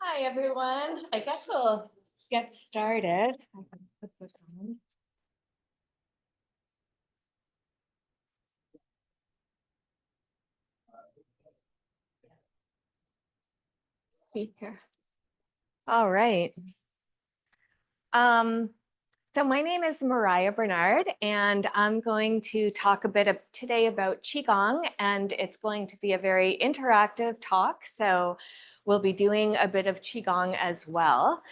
Hi, everyone. I guess we'll get started. I can put this on. See here. All right. So my name is Mariah Bernard, and I'm going to talk a bit today about Qigong, and it's going to be a very interactive talk. So we'll be doing a bit of Qigong as well.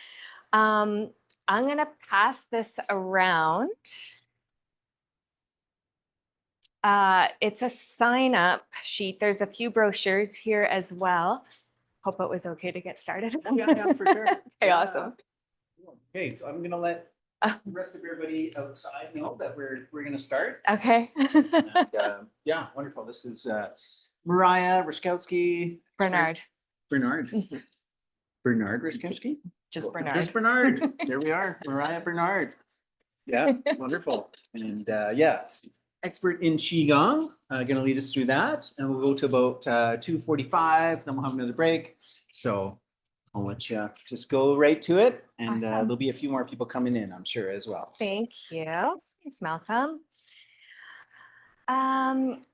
I'm going to pass this around. It's a sign up sheet. There's a few brochures here as well. Hope it was okay to get started. Yeah, for sure. Okay, Yeah. awesome. Okay, so I'm gonna let the rest of everybody outside know that we're gonna start. Okay. And, yeah, wonderful. This is Mariah Ryszkowski. Bernard. Bernard. Bernard Ryszkowski? Just Bernard. Just Bernard. There we are, Mariah Bernard. Yeah, wonderful. And yeah, expert in Qigong, gonna lead us through that. And we'll go to about 2:45, then we'll have another break. So I'll let you just go right to it. And Awesome. there'll be a few more people coming in, I'm sure, as well. So. Thank you. Thanks, Malcolm.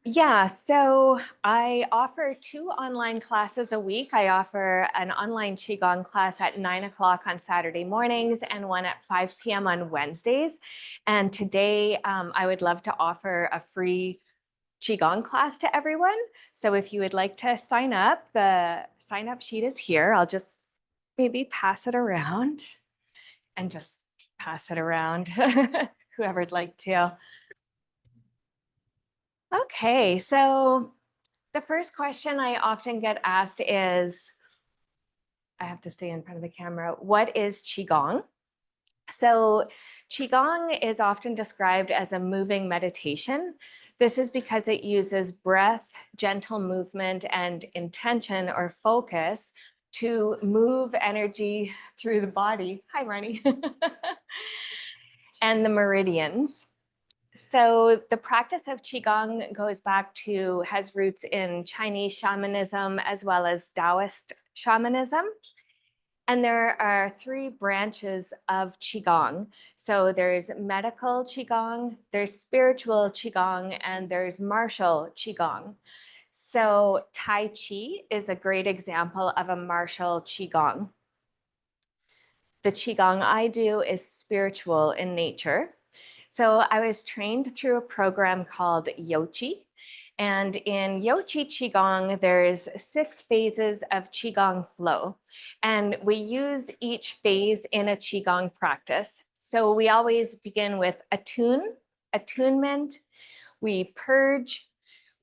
Yeah, so I offer 2 online classes a week. I offer an online Qigong class at 9 o'clock on Saturday mornings and one at 5 p.m. on Wednesdays. And today I would love to offer a free Qigong class to everyone. So if you would like to sign up, the sign up sheet is here. I'll just maybe pass it around and just pass it around, whoever'd like to. Okay, so the first question I often get asked is, I have to stay in front of the camera, what is Qigong? So Qigong is often described as a moving meditation. This is because it uses breath, gentle movement, and intention or focus to move energy through the body. Hi, Marnie. And the meridians. So the practice of Qigong has roots in Chinese shamanism as well as Taoist shamanism. And there are 3 branches of Qigong. So there's medical Qigong, there's spiritual Qigong, and there's martial Qigong. So Tai Chi is a great example of a martial Qigong. The Qigong I do is spiritual in nature. So I was trained through a program called Yochi. And in Yochi Qigong, there's 6 phases of Qigong flow. And we use each phase in a Qigong practice. So we always begin with attunement, we purge,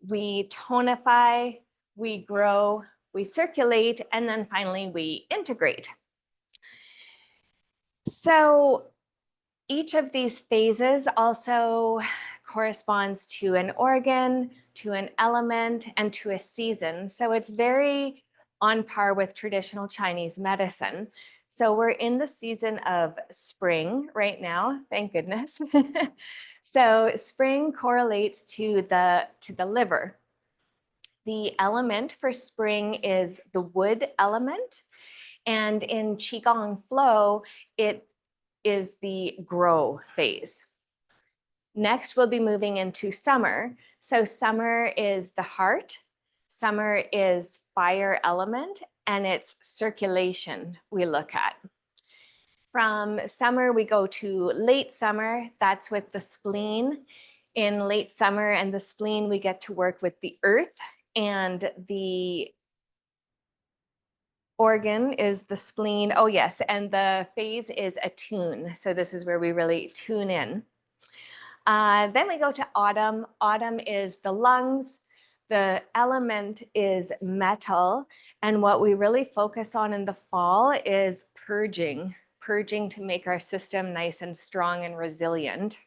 we tonify, we grow, we circulate, and then finally we integrate. So each of these phases also corresponds to an organ, to an element, and to a season. So it's very on par with traditional Chinese medicine. So we're in the season of spring right now, thank goodness. So spring correlates to the liver. The element for spring is the wood element. And in Qigong flow, it is the grow phase. Next, we'll be moving into summer. So summer is the heart. Summer is fire element, and it's circulation we look at. From summer, we go to late summer. That's with the spleen. In late summer and the spleen, we get to work with the earth, and the organ is the spleen. Oh yes, and the phase is attune. So this is where we really tune in. Then we go to autumn. Autumn is the lungs. The element is metal. And what we really focus on in the fall is purging to make our system nice and strong and resilient.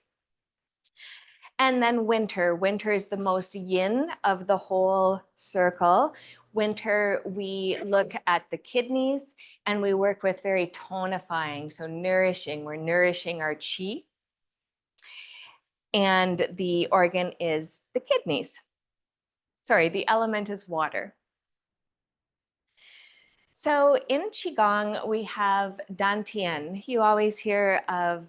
And then winter. Winter is the most yin of the whole circle. Winter, we look at the kidneys and we work with very tonifying, so nourishing. We're nourishing our qi. And the organ is the kidneys. Sorry, the element is water. So in Qigong, we have Dantian. You always hear of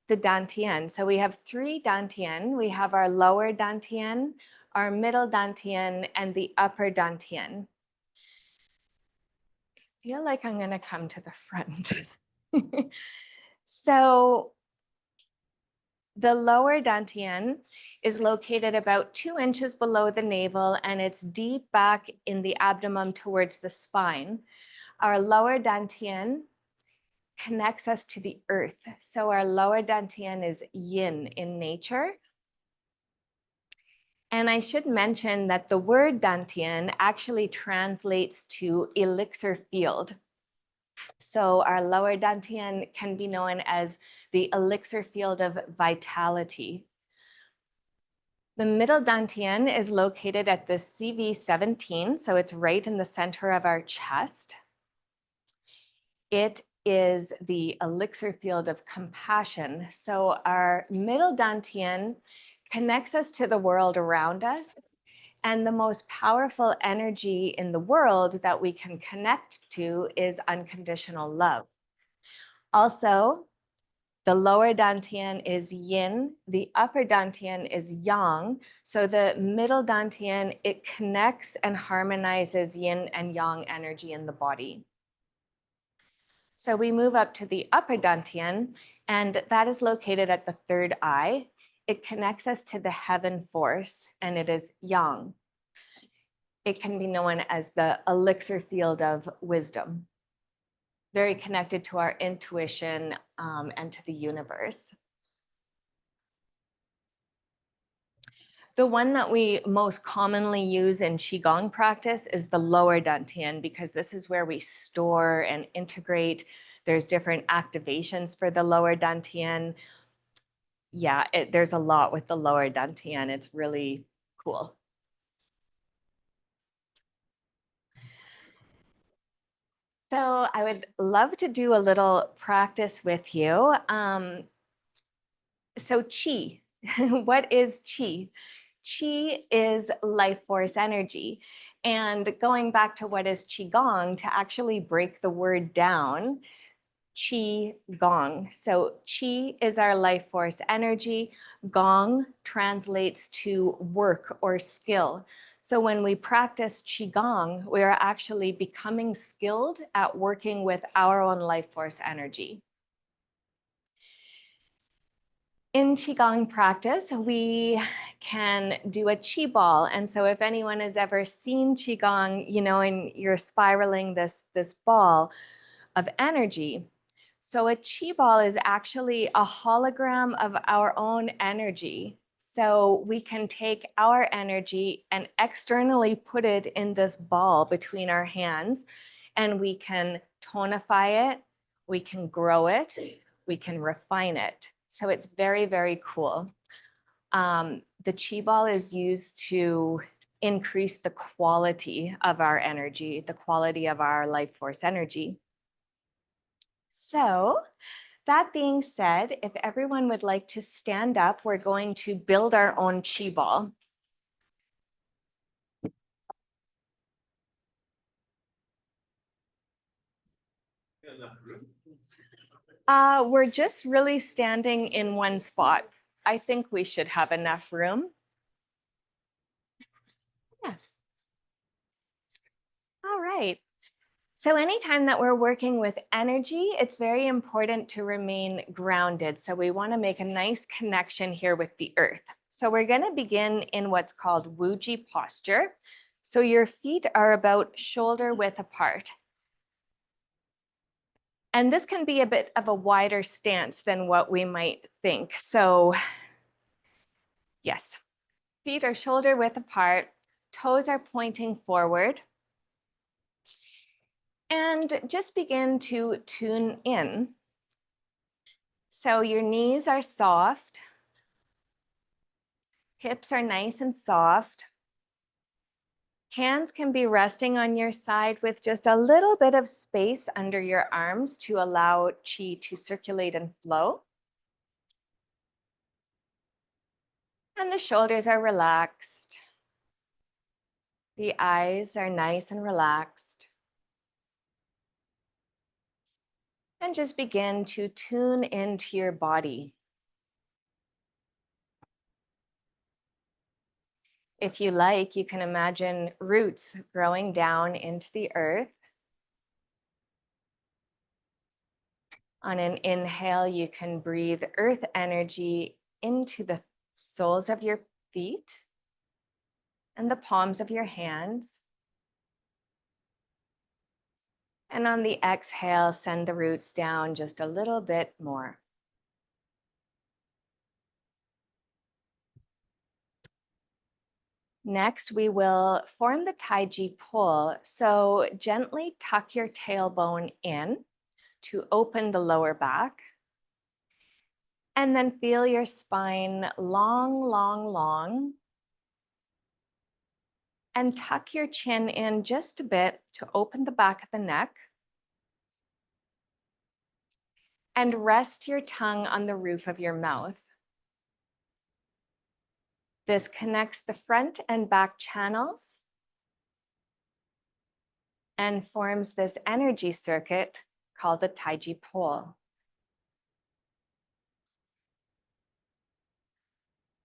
the Dantian. So we have 3 Dantian. We have our lower Dantian, our middle Dantian, and the upper Dantian. I feel like I'm going to come to the front. So the lower Dantian is located about 2 inches below the navel, and it's deep back in the abdomen towards the spine. Our lower Dantian connects us to the earth. So our lower Dantian is yin in nature. And I should mention that the word Dantian actually translates to elixir field. So our lower Dantian can be known as the elixir field of vitality. The middle Dantian is located at the CV17, so it's right in the center of our chest. It is the elixir field of compassion. So our middle Dantian connects us to the world around us. And the most powerful energy in the world that we can connect to is unconditional love. Also, the lower Dantian is yin, the upper Dantian is yang. So the middle Dantian, it connects and harmonizes yin and yang energy in the body. So we move up to the upper Dantian, and that is located at the 3rd eye. It connects us to the heaven force, and it is yang. It can be known as the elixir field of wisdom, very connected to our intuition and to the universe. The one that we most commonly use in Qigong practice is the lower Dantian, because this is where we store and integrate. There's different activations for the lower Dantian. Yeah, there's a lot with the lower Dantian. It's really cool. So I would love to do a little practice with you. So qi, what is qi? Qi is life force energy. And going back to what is Qigong, to actually break the word down, Qi Gong. So Qi is our life force energy. Gong translates to work or skill. So when we practice Qigong, we are actually becoming skilled at working with our own life force energy. In Qigong practice, we can do a Qi ball. And so if anyone has ever seen Qigong, you know, and you're spiraling this ball of energy. So a Qi ball is actually a hologram of our own energy. So we can take our energy and externally put it in this ball between our hands, and we can tonify it, we can grow it, we can refine it. So it's very, very cool. The Qi ball is used to increase the quality of our energy, the quality of our life force energy. So that being said, if everyone would like to stand up, we're going to build our own Qi ball. We're just really standing in one spot. I think we should have enough room. Yes. All right. So anytime that we're working with energy, it's very important to remain grounded. So we want to make a nice connection here with the earth. So we're going to begin in what's called Wuji posture. So your feet are about shoulder width apart. And this can be a bit of a wider stance than what we might think. So yes, feet are shoulder width apart, toes are pointing forward. And just begin to tune in. So your knees are soft. Hips are nice and soft. Hands can be resting on your side with just a little bit of space under your arms to allow qi to circulate and flow. And the shoulders are relaxed. The eyes are nice and relaxed. And just begin to tune into your body. If you like, you can imagine roots growing down into the earth. On an inhale, you can breathe earth energy into the soles of your feet and the palms of your hands. And on the exhale, send the roots down just a little bit more. Next, we will form the Taiji pull. So gently tuck your tailbone in to open the lower back. And then feel your spine long, long, long. And tuck your chin in just a bit to open the back of the neck. And rest your tongue on the roof of your mouth. This connects the front and back channels and forms this energy circuit called the Taiji pole.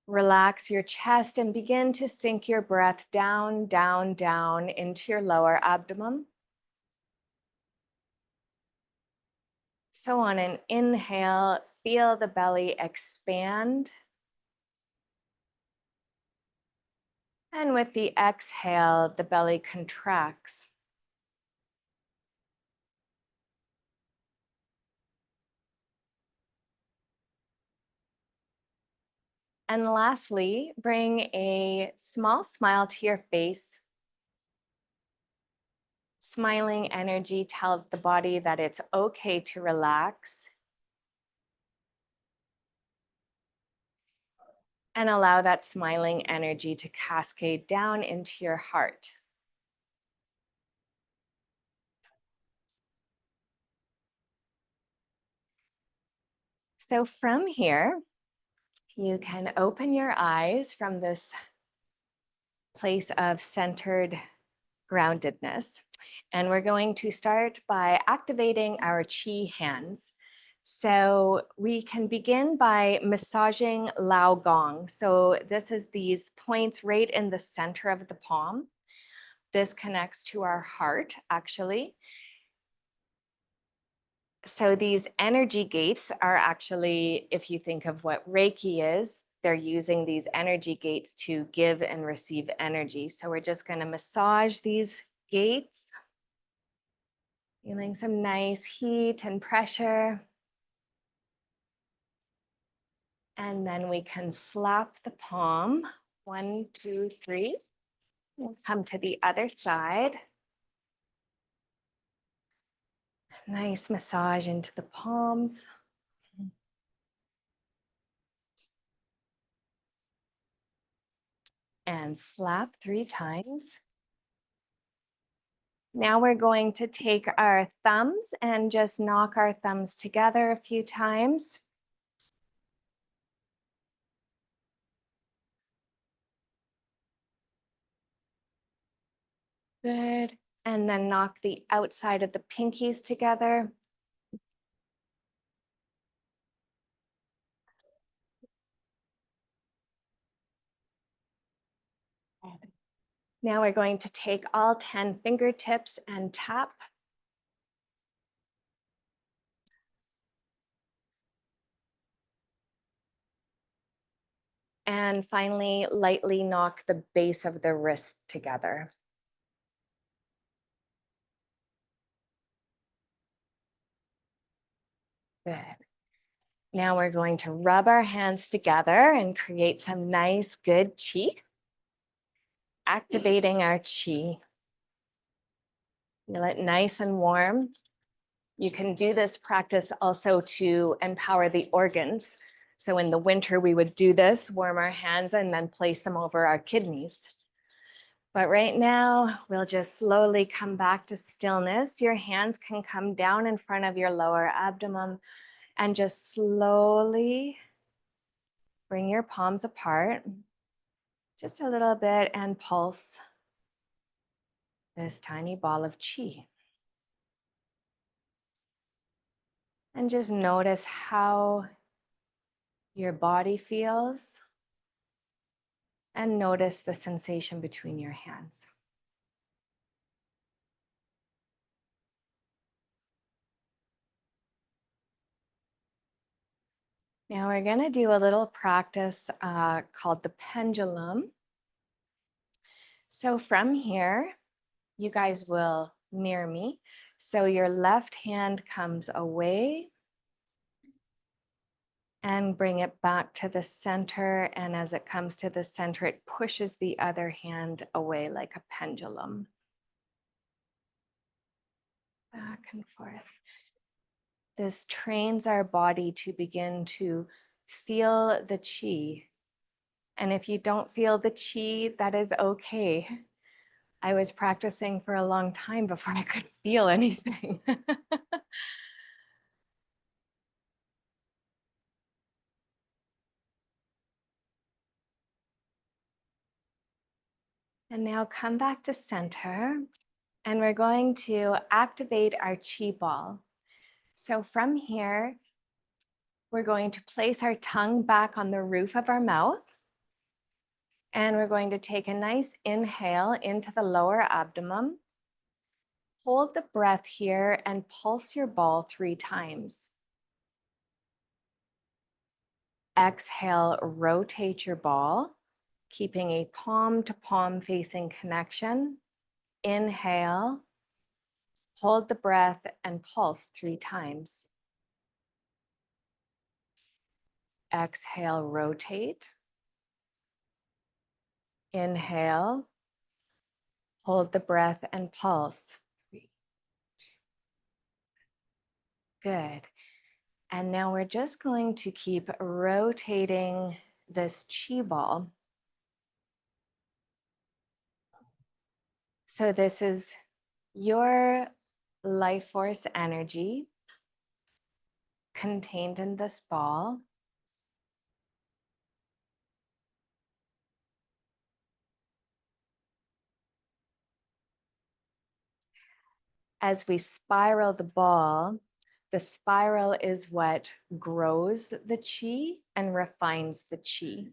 Relax your chest and begin to sink your breath down, down, down into your lower abdomen. So on an inhale, feel the belly expand. And with the exhale, the belly contracts. And lastly, bring a small smile to your face. Smiling energy tells the body that it's okay to relax. And allow that smiling energy to cascade down into your heart. So from here, you can open your eyes from this place of centered groundedness. And we're going to start by activating our qi hands. So we can begin by massaging Lao Gong. So this is these points right in the center of the palm. This connects to our heart, actually. So these energy gates are actually, if you think of what Reiki is, they're using these energy gates to give and receive energy. So we're just going to massage these gates, feeling some nice heat and pressure. And then we can slap the palm. 1, 2, 3. We'll come to the other side. Nice massage into the palms. And slap 3 times. Now we're going to take our thumbs and just knock our thumbs together a few times. Good. And then knock the outside of the pinkies together. Now we're going to take all 10 fingertips and tap. And finally, lightly knock the base of the wrist together. Good. Now we're going to rub our hands together and create some nice, good qi. Activating our qi. Feel it nice and warm. You can do this practice also to empower the organs. So in the winter, we would do this, warm our hands and then place them over our kidneys. But right now, we'll just slowly come back to stillness. Your hands can come down in front of your lower abdomen and just slowly bring your palms apart just a little bit and pulse this tiny ball of chi. And just notice how your body feels and notice the sensation between your hands. Now we're going to do a little practice called the pendulum. So from here, you guys will mirror me. So your left hand comes away and bring it back to the center. And as it comes to the center, it pushes the other hand away like a pendulum. Back and forth. This trains our body to begin to feel the chi. And if you don't feel the chi, that is okay. I was practicing for a long time before I could feel anything. And now come back to center, and we're going to activate our chi ball. So from here, we're going to place our tongue back on the roof of our mouth, and we're going to take a nice inhale into the lower abdomen. Hold the breath here and pulse your ball 3 times. Exhale, rotate your ball, keeping a palm to palm facing connection. Inhale, hold the breath and pulse 3 times. Exhale, rotate. Inhale, hold the breath and pulse. 3. Good. And now we're just going to keep rotating this chi ball. So this is your life force energy contained in this ball. As we spiral the ball, the spiral is what grows the chi and refines the chi.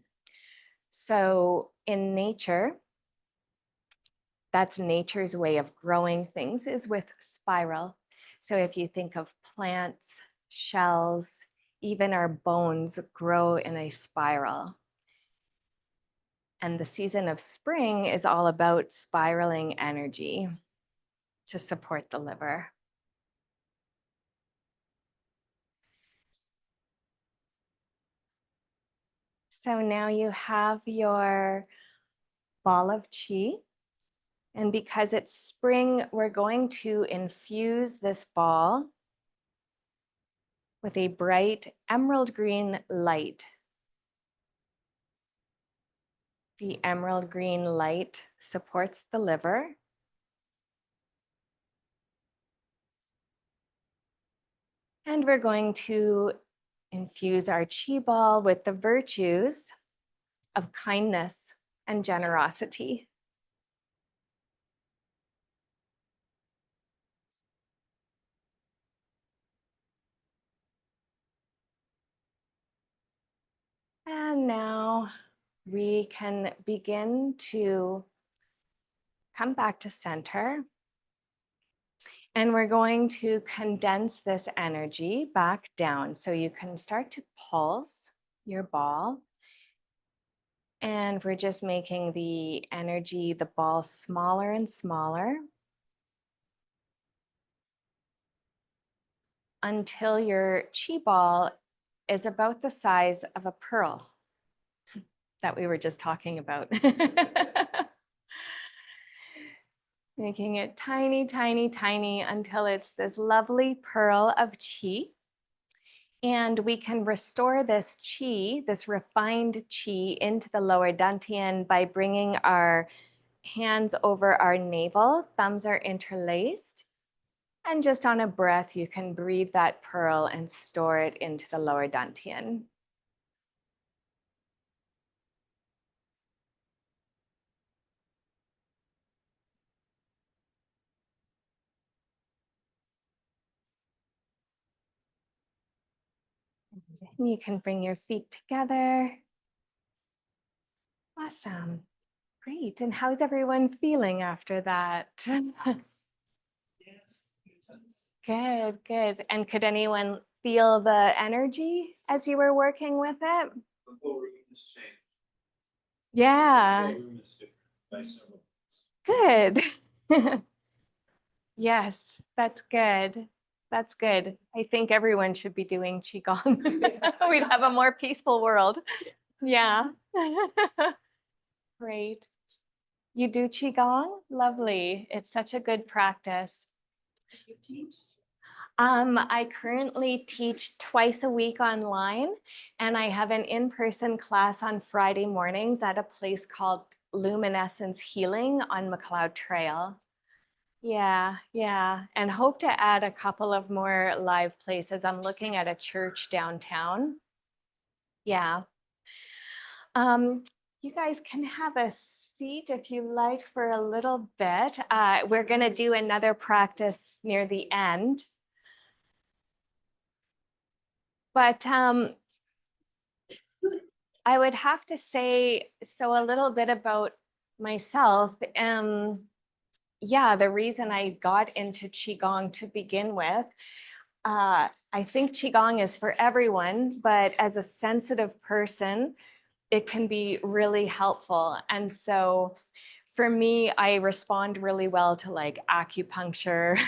So in nature, that's nature's way of growing things, is with spiral. So if you think of plants, shells, even our bones grow in a spiral. And the season of spring is all about spiraling energy to support the liver. So now you have your ball of chi. And because it's spring, we're going to infuse this ball with a bright emerald green light. The emerald green light supports the liver. And we're going to infuse our chi ball with the virtues of kindness and generosity. And now we can begin to come back to center. And we're going to condense this energy back down. So you can start to pulse your ball. And we're just making the energy, the ball, smaller and smaller until your chi ball is about the size of a pearl that we were just talking about. Making it tiny, tiny, tiny until it's this lovely pearl of chi. And we can restore this qi, this refined qi, into the lower dantian by bringing our hands over our navel, thumbs are interlaced. And just on a breath, you can breathe that pearl and store it into the lower dantian. And you can bring your feet together. Awesome. Great. And how's everyone feeling after that? Good, good. And could anyone feel the energy as you were working with it? The whole room has changed. Yeah, The whole room is different by several. good. Yes, that's good. That's good. I think everyone should be doing Qigong. We'd have a more peaceful world. Yeah. Great. You do Qigong? Lovely. It's such a good practice. You teach? I currently teach twice a week online, and I have an in-person class on Friday mornings at a place called Luminescence Healing on McLeod Trail. Yeah, yeah, and hope to add a couple of more live places. I'm looking at a church downtown. Yeah. You guys can have a seat if you like for a little bit. We're going to do another practice near the end. But I would have to say, so a little bit about myself. Yeah, the reason I got into Qigong to begin with, I think Qigong is for everyone, but as a sensitive person, it can be really helpful. And so for me, I respond really well to like acupuncture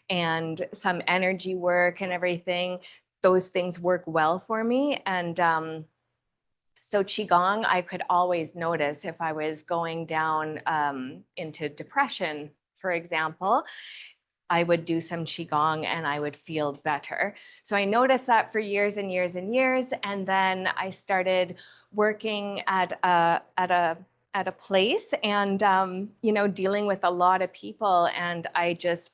and some energy work and everything. Those things work well for me. And so Qigong, I could always notice if I was going down into depression, for example, I would do some Qigong and I would feel better. So I noticed that for years and years and years. And then I started working at a place and, dealing with a lot of people. And I just,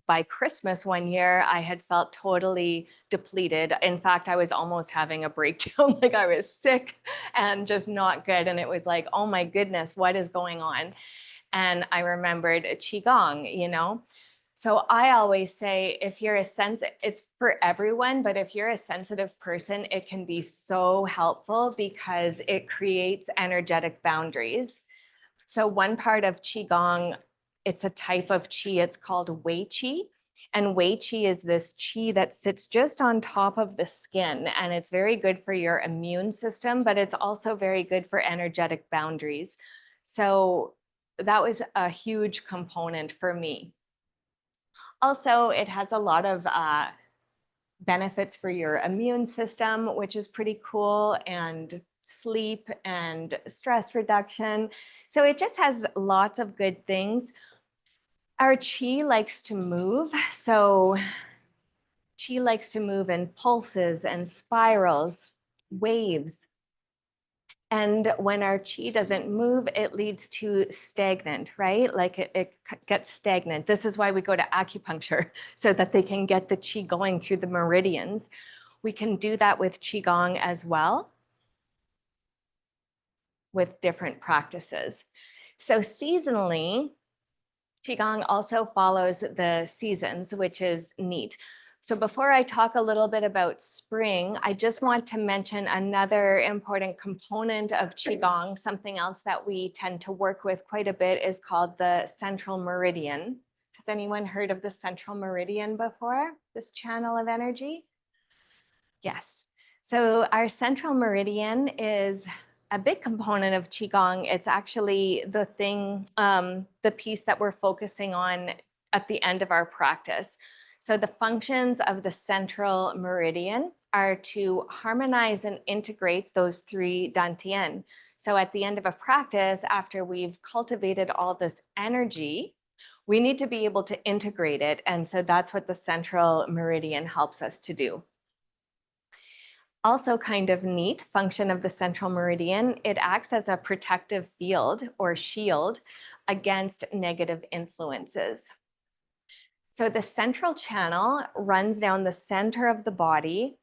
by Christmas one year, I had felt totally depleted. In fact, I was almost having a breakdown, like I was sick and just not good. And it was like, oh my goodness, what is going on? And I remembered Qigong. So I always say, if you're it's for everyone, but if you're a sensitive person, it can be so helpful because it creates energetic boundaries. So one part of Qigong, it's a type of Qi, it's called Wei Qi. And Wei Qi is this Qi that sits just on top of the skin. And it's very good for your immune system, but it's also very good for energetic boundaries. So that was a huge component for me. Also, it has a lot of benefits for your immune system, which is pretty cool, and sleep and stress reduction. So it just has lots of good things. Our qi likes to move. So qi likes to move in pulses and spirals, waves. And when our qi doesn't move, it leads to stagnant, right? Like it gets stagnant. This is why we go to acupuncture, so that they can get the qi going through the meridians. We can do that with Qigong as well, with different practices. So seasonally, Qigong also follows the seasons, which is neat. So before I talk a little bit about spring, I just want to mention another important component of Qigong. Something else that we tend to work with quite a bit is called the central meridian. Has anyone heard of the central meridian before? This channel of energy? Yes. So our central meridian is a big component of Qigong. It's actually the thing, the piece that we're focusing on at the end of our practice. So the functions of the central meridian are to harmonize and integrate those three dantian. So at the end of a practice, after we've cultivated all this energy, we need to be able to integrate it. And so that's what the central meridian helps us to do. Also kind of neat function of the central meridian, it acts as a protective field or shield against negative influences. So the central channel runs down the center of the body.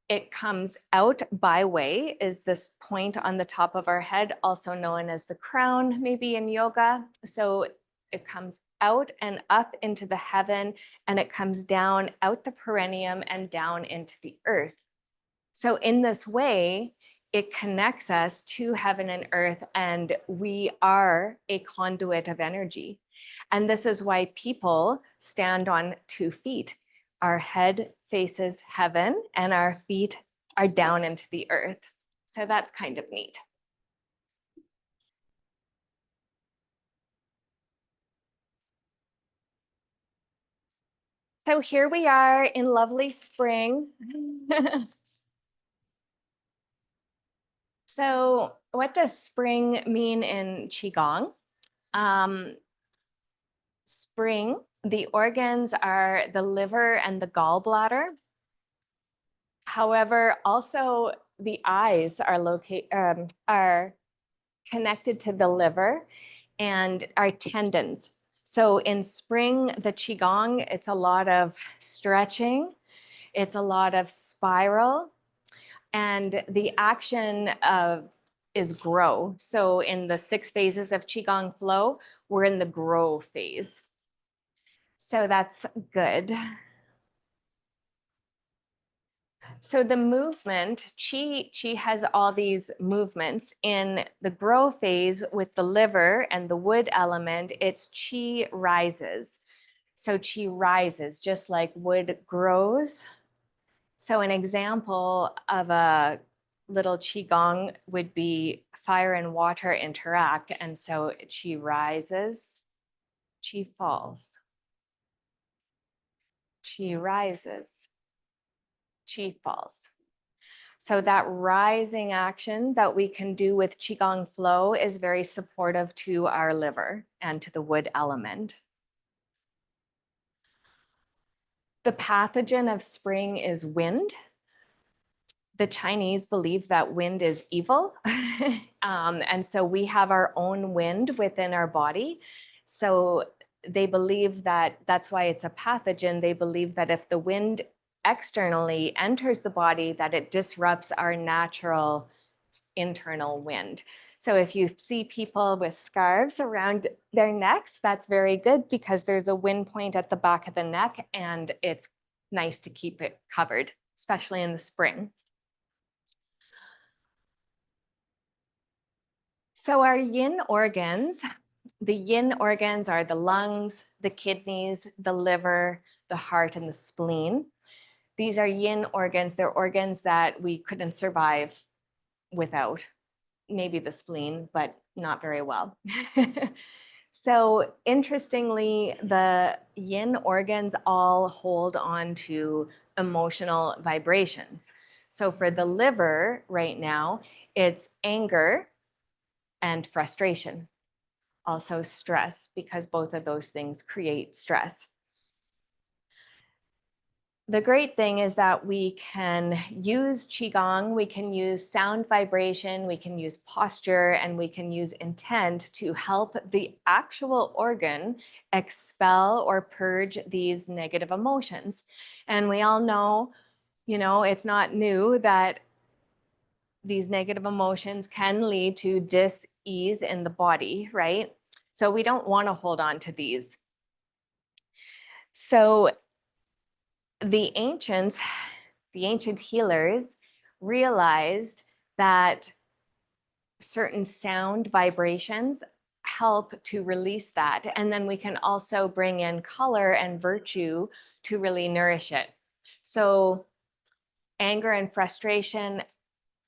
It comes out by way is this point on the top of our head, also known as the crown, maybe in yoga. So it comes out and up into the heaven, and it comes down out the perineum and down into the earth. So in this way, it connects us to heaven and earth, and we are a conduit of energy. And this is why people stand on 2 feet. Our head faces heaven and our feet are down into the earth. So that's kind of neat. So here we are in lovely spring. So what does spring mean in Qigong? Spring, the organs are the liver and the gallbladder. However, also the eyes are connected to the liver and our tendons. So in spring, the Qigong, it's a lot of stretching, it's a lot of spiral, and the action is grow. So in the 6 phases of Qigong flow, we're in the grow phase. So that's good. So the movement, Qi has all these movements. In the grow phase with the liver and the wood element, it's Qi rises. So Qi rises just like wood grows. So an example of a little Qigong would be fire and water interact. And so Qi rises, Qi falls. Qi rises, Qi falls. So that rising action that we can do with Qigong flow is very supportive to our liver and to the wood element. The pathogen of spring is wind. The Chinese believe that wind is evil. And so we have our own wind within our body. So they believe that that's why it's a pathogen. They believe that if the wind externally enters the body, that it disrupts our natural internal wind. So if you see people with scarves around their necks, that's very good because there's a wind point at the back of the neck and it's nice to keep it covered, especially in the spring. So our yin organs, the yin organs are the lungs, the kidneys, the liver, the heart, and the spleen. These are yin organs. They're organs that we couldn't survive without. Maybe the spleen, but not very well. So interestingly, the yin organs all hold on to emotional vibrations. So for the liver right now, it's anger and frustration. Also stress, because both of those things create stress. The great thing is that we can use Qigong, we can use sound vibration, we can use posture, and we can use intent to help the actual organ expel or purge these negative emotions. And we all know, it's not new that these negative emotions can lead to dis-ease in the body, right? So we don't want to hold on to these. So the ancient healers realized that certain sound vibrations help to release that. And then we can also bring in color and virtue to really nourish it. So anger and frustration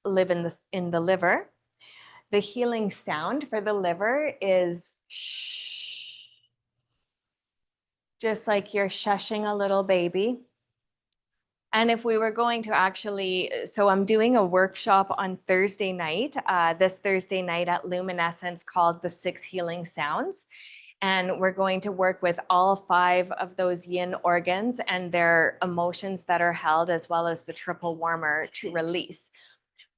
live in the liver. The healing sound for the liver is shh, just like you're shushing a little baby. And if we were going to actually, so I'm doing a workshop on Thursday night, this Thursday night at Luminescence called The 6 Healing Sounds. And we're going to work with all 5 of those yin organs and their emotions that are held, as well as the triple warmer to release.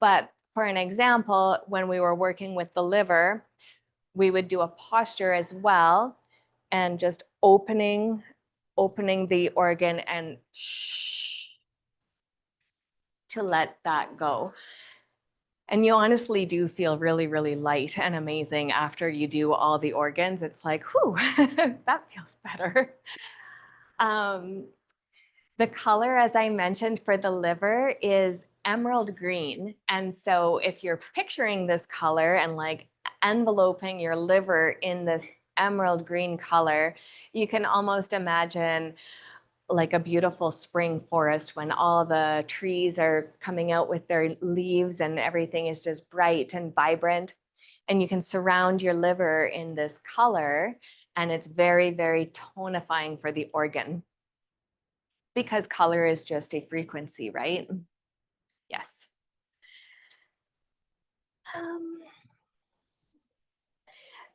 But for an example, when we were working with the liver, we would do a posture as well, and just opening the organ and to let that go. And you honestly do feel really, really light and amazing after you do all the organs. It's like, whew, that feels better. The color, as I mentioned, for the liver is emerald green. And so if you're picturing this color and like enveloping your liver in this emerald green color, you can almost imagine like a beautiful spring forest when all the trees are coming out with their leaves and everything is just bright and vibrant. And you can surround your liver in this color, and it's very, very tonifying for the organ, because color is just a frequency, right? Yes.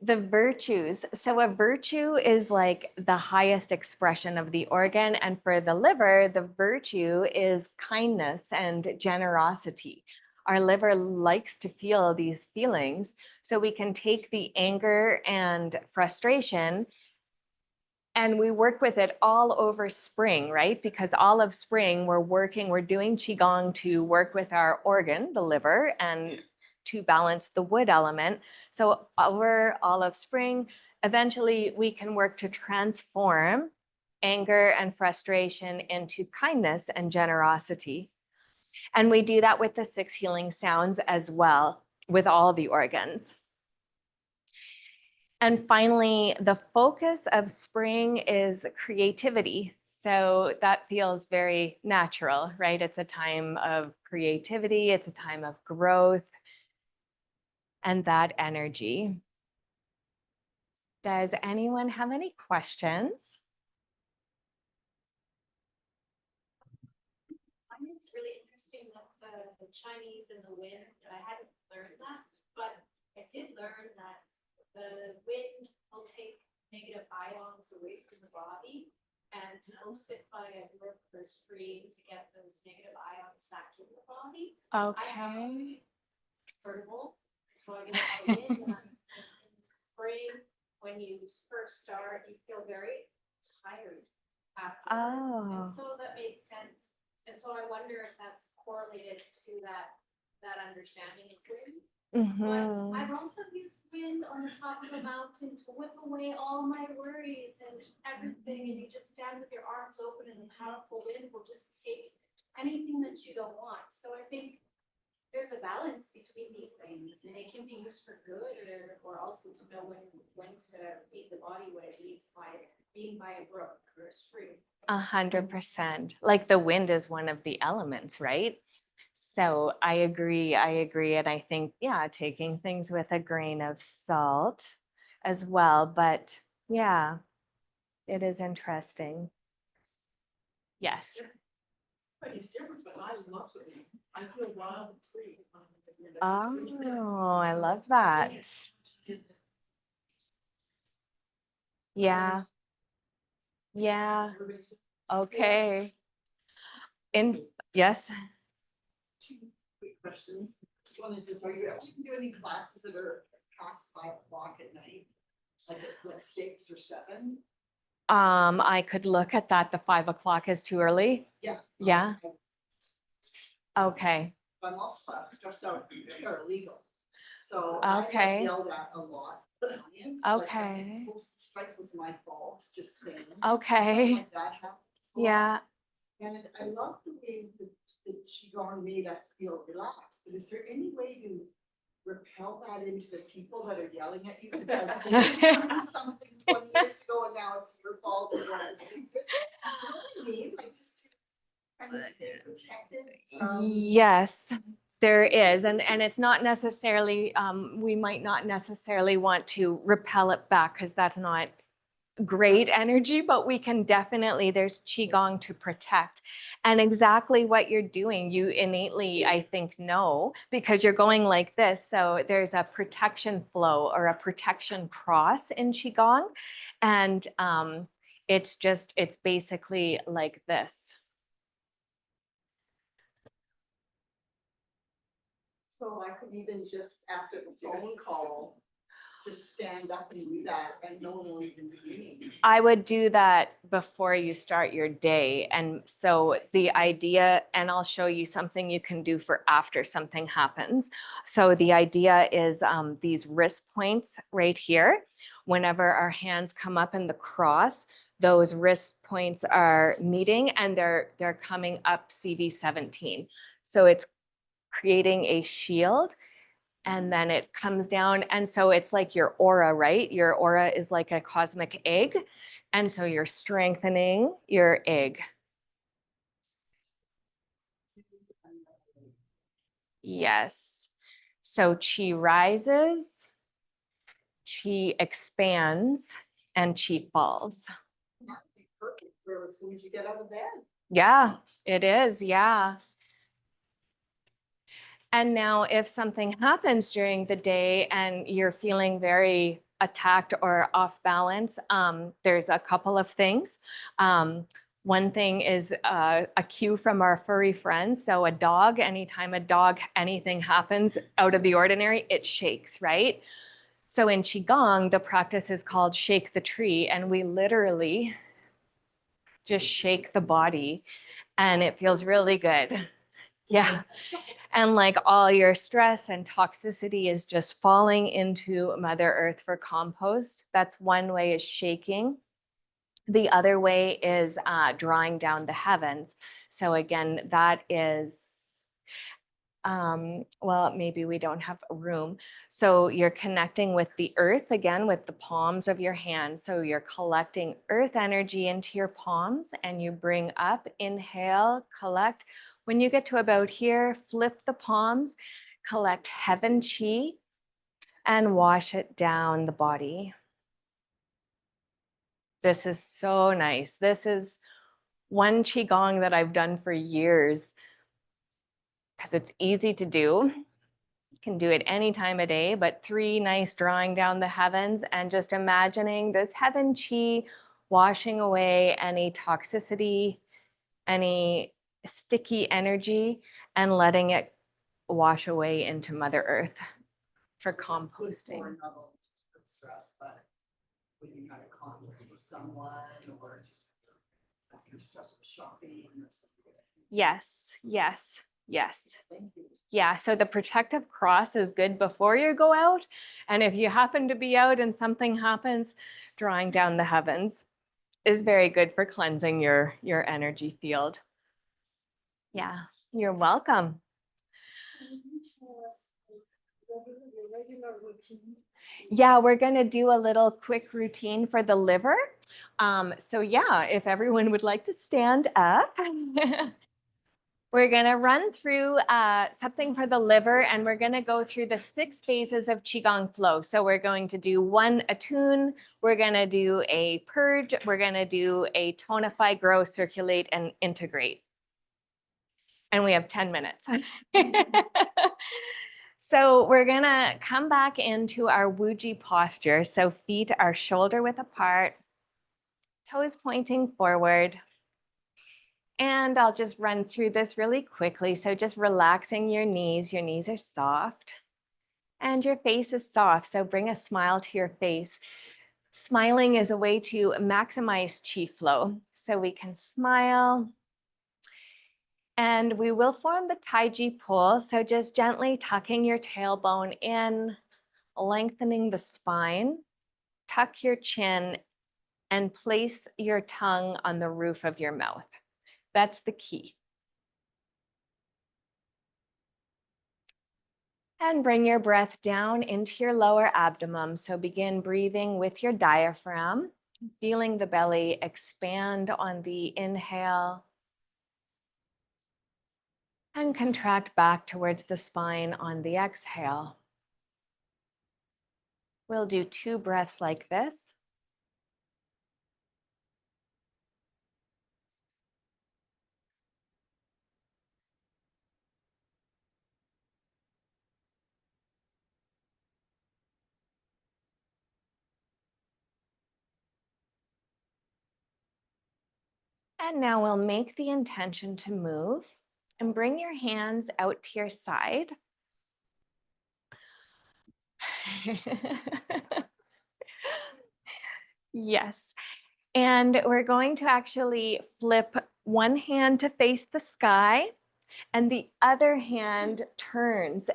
The virtues. So a virtue is like the highest expression of the organ. And for the liver, the virtue is kindness and generosity. Our liver likes to feel these feelings. So we can take the anger and frustration and we work with it all over spring, right? Because all of spring we're doing Qigong to work with our organ, the liver, and to balance the wood element. So over all of spring, eventually we can work to transform anger and frustration into kindness and generosity. And we do that with the 6 healing sounds as well, with all the organs. And finally, the focus of spring is creativity. So that feels very natural, right? It's a time of creativity, it's a time of growth, and that energy. Does anyone have any questions? I think it's really interesting that the Chinese and the wind, I hadn't learned that, but I did learn that the wind will take negative ions away from the body and to go sit by a brook or stream to get those negative ions back to the body. Okay. Portable, so I get a lot of wind and in the spring, when you first start, you feel very tired afterwards. And Oh. so that made sense. And so I wonder if that's correlated to that understanding of wind. But Mhm. I've also used wind on the top of a mountain to whip away all my worries and everything, and you just stand with your arms open and the powerful wind will just take anything that you don't want. So I think there's a balance between these things, and they can be used for good or also to know when to feed the body what it needs by being by a brook or a stream. 100%. Like the wind is one of the elements, right? So I agree. And I think, yeah, taking things with a grain of salt as well. But yeah, it is interesting. Yes. But it's different, but I love it. I feel wild and free. Oh, I love that. Yeah. Yeah. Okay. Yes. Two quick questions. One is, are you actually doing any classes that are past 5 o'clock at night? Like at like 6 or 7? I could look at that. The 5 o'clock is too early. Yeah. Yeah. Okay. I'm also stressed out, they're illegal. So I Okay. get yelled at a lot. Okay. Strike was my fault, just saying. Okay. Stuff like that happens a lot. Yeah. And I love the way the Qigong made us feel relaxed, but is there any way to repel that into the people that are yelling at you? Because they did something 20 years ago and now it's your fault. And you have to fix it. You know what I mean? Like just to kind of stay protected. Yes, there is. And it's not necessarily, we might not necessarily want to repel it back because that's not great energy, but we can definitely, there's Qigong to protect. And exactly what you're doing, you innately, I think, know, because you're going like this. So there's a protection flow or a protection cross in Qigong. And it's basically like this. So I could even just after the phone call, just stand up and do that and no one will even see me. I would do that before you start your day. And so the idea, and I'll show you something you can do for after something happens. So the idea is these wrist points right here. Whenever our hands come up in the cross, those wrist points are meeting and they're coming up CV17. So it's creating a shield. And then it comes down. And so it's like your aura, right? Your aura is like a cosmic egg. And so you're strengthening your egg. Yes. So chi rises, chi expands, and chi falls. That'd be perfect for as soon as you get out of bed. Yeah, it is. Yeah. And now if something happens during the day and you're feeling very attacked or off balance, there's a couple of things. One thing is a cue from our furry friends. So a dog, anytime anything happens out of the ordinary, it shakes, right? So in Qigong, the practice is called shake the tree. And we literally just shake the body and it feels really good. Yeah. And like all your stress and toxicity is just falling into Mother Earth for compost. That's one way, is shaking. The other way is drawing down the heavens. So again, that is, well, maybe we don't have room. So you're connecting with the earth again with the palms of your hands. So you're collecting earth energy into your palms and you bring up, inhale, collect. When you get to about here, flip the palms, collect heaven chi, and wash it down the body. This is so nice. This is one Qigong that I've done for years because it's easy to do. You can do it any time of day, but 3 nice drawing down the heavens and just imagining this heaven chi washing away any toxicity, any sticky energy, and letting it wash away into Mother Earth for composting. Not only just for stress, but when you had a conflict with someone or just after stressful shopping or something. Yes, yes, yes. Thank you. Yeah, so the protective cross is good before you go out. And if you happen to be out and something happens, drawing down the heavens is very good for cleansing your energy field. Yeah, you're welcome. Yeah, we're going to do a little quick routine for the liver. So yeah, if everyone would like to stand up. We're going to run through something for the liver, and we're going to go through the 6 phases of Qigong flow. So we're going to do 1, attune. We're going to do a purge. We're going to do a tonify, grow, circulate, and integrate. And we have 10 minutes. So we're going to come back into our Wuji posture. So feet are shoulder width apart, toes pointing forward. And I'll just run through this really quickly. So just relaxing your knees are soft and your face is soft. So bring a smile to your face. Smiling is a way to maximize chi flow. So we can smile and we will form the Taiji pull. So just gently tucking your tailbone in, lengthening the spine, tuck your chin and place your tongue on the roof of your mouth. That's the key. And bring your breath down into your lower abdomen. So begin breathing with your diaphragm, feeling the belly expand on the inhale and contract back towards the spine on the exhale. We'll do 2 breaths like this. And now we'll make the intention to move and bring your hands out to your side. Yes. And we're going to actually flip one hand to face the sky and the other hand turns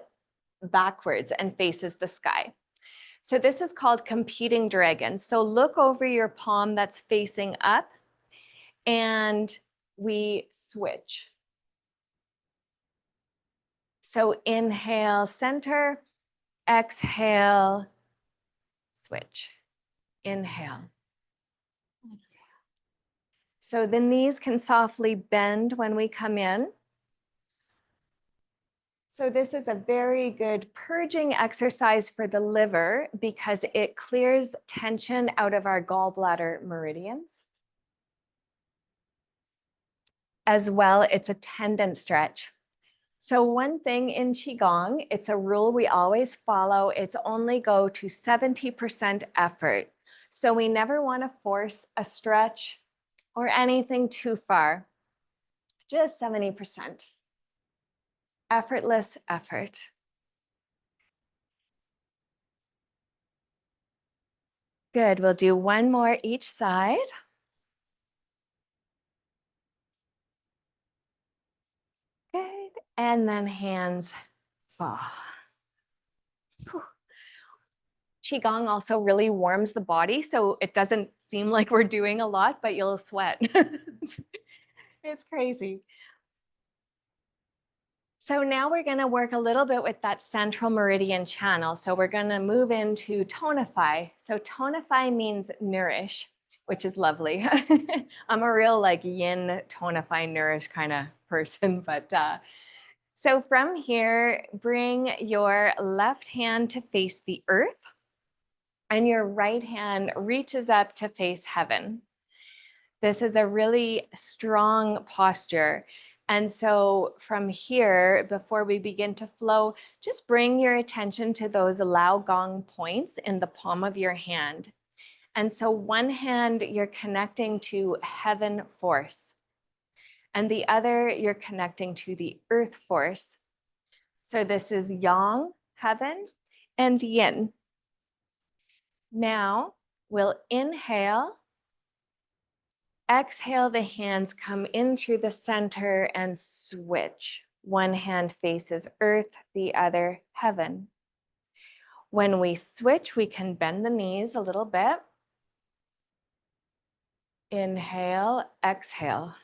backwards and faces the sky. So this is called competing dragons. So look over your palm that's facing up and we switch. So inhale, center, exhale, switch. Inhale, exhale. So the knees can softly bend when we come in. So this is a very good purging exercise for the liver because it clears tension out of our gallbladder meridians. As well, it's a tendon stretch. So one thing in Qigong, it's a rule we always follow. It's only go to 70% effort. So we never want to force a stretch or anything too far, just 70%. Effortless effort. Good, we'll do one more each side. Good, and then hands fall. Whew. Qigong also really warms the body, so it doesn't seem like we're doing a lot, but you'll sweat. It's crazy. So now we're going to work a little bit with that central meridian channel. So we're going to move into tonify. So tonify means nourish, which is lovely. I'm a real like yin tonify nourish kind of person, but so from here, bring your left hand to face the earth and your right hand reaches up to face heaven. This is a really strong posture. And so from here, before we begin to flow, just bring your attention to those Lao Gong points in the palm of your hand. And so one hand, you're connecting to heaven force. And the other, you're connecting to the earth force. So this is yang, heaven, and yin. Now we'll inhale. Exhale, the hands come in through the center and switch. One hand faces earth, the other heaven. When we switch, we can bend the knees a little bit. Inhale, exhale.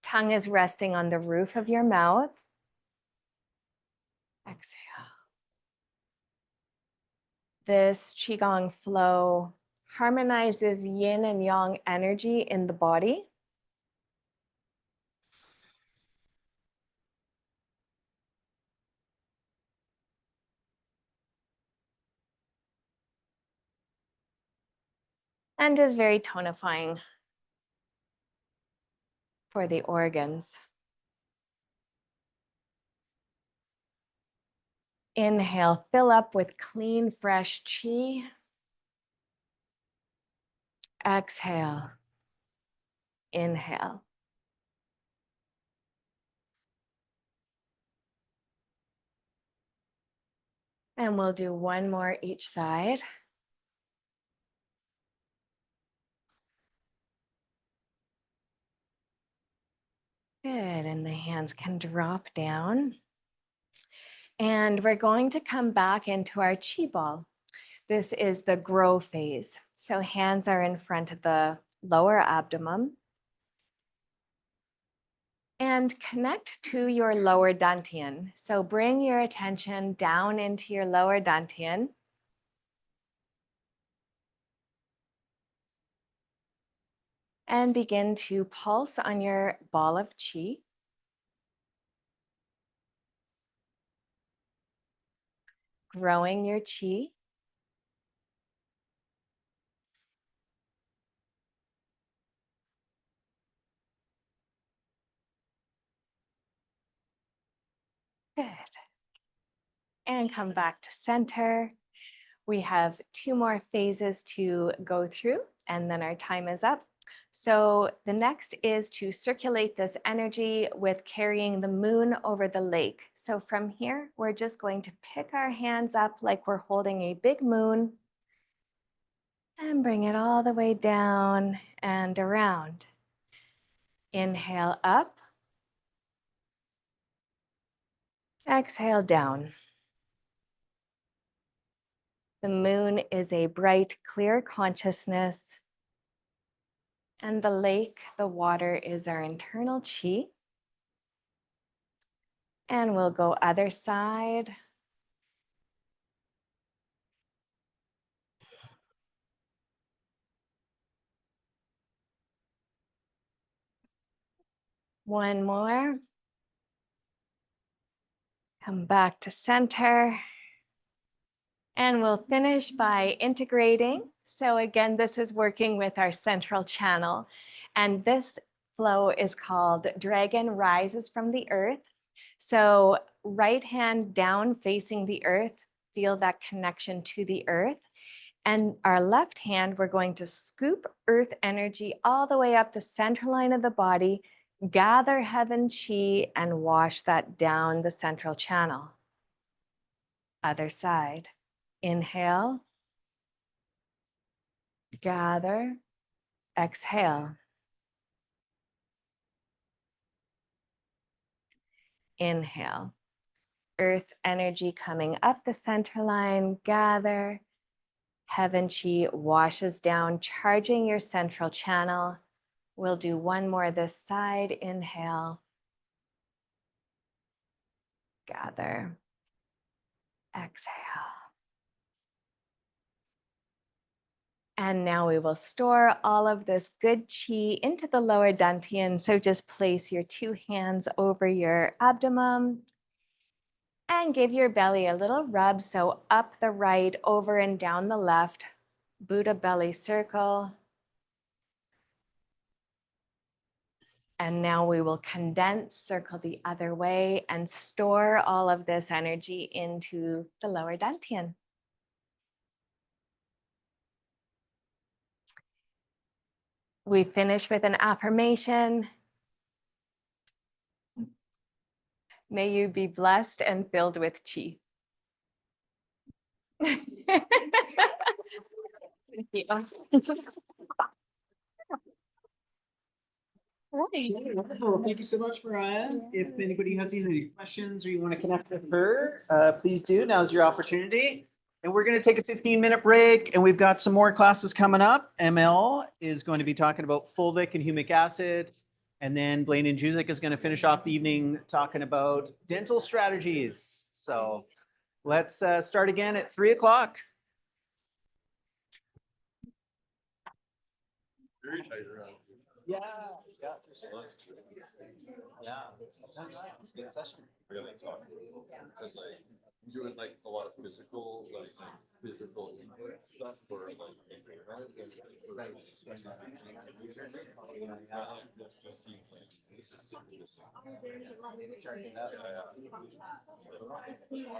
Tongue is resting on the roof of your mouth. Exhale. This Qigong flow harmonizes yin and yang energy in the body. And is very tonifying for the organs. Inhale, fill up with clean, fresh qi. Exhale, inhale. And we'll do one more each side. Good, and the hands can drop down. And we're going to come back into our qi ball. This is the grow phase. So hands are in front of the lower abdomen. And connect to your lower dantian. So bring your attention down into your lower dantian. And begin to pulse on your ball of qi. Growing your qi. Good. And come back to center. We have 2 more phases to go through, and then our time is up. So the next is to circulate this energy with carrying the moon over the lake. So from here, we're just going to pick our hands up like we're holding a big moon and bring it all the way down and around. Inhale up. Exhale down. The moon is a bright, clear consciousness. And the lake, the water, is our internal chi. And we'll go other side. One more. Come back to center. And we'll finish by integrating. So again, this is working with our central channel. And this flow is called Dragon Rises from the Earth. So right hand down facing the earth, feel that connection to the earth. And our left hand, we're going to scoop earth energy all the way up the center line of the body, gather heaven chi, and wash that down the central channel. Other side. Inhale, gather, exhale. Inhale, earth energy coming up the center line, gather, heaven chi washes down, charging your central channel. We'll do one more this side. Inhale, gather, exhale. And now we will store all of this good chi into the lower dantian. So just place your two hands over your abdomen and give your belly a little rub. So up the right, over and down the left, Buddha belly circle. And now we will condense, circle the other way, and store all of this energy into the lower dantian. We finish with an affirmation. May you be blessed and filled with chi. Thank you. Wonderful. Thank you so much, Mariah. If anybody has any questions or you want to connect with her, please do. Now's your opportunity. And we're going to take a 15-minute break, and we've got some more classes coming up. ML is going to be talking about fulvic and humic acid. And then Blaine and Juzik is going to finish off the evening talking about dental strategies. So let's start again at 3 o'clock. Very tight around. Yeah. Yeah. It's a good session. Really talk. Because like I'm doing like a lot of physical stuff for like that's just seems like this is Starting it up. yeah.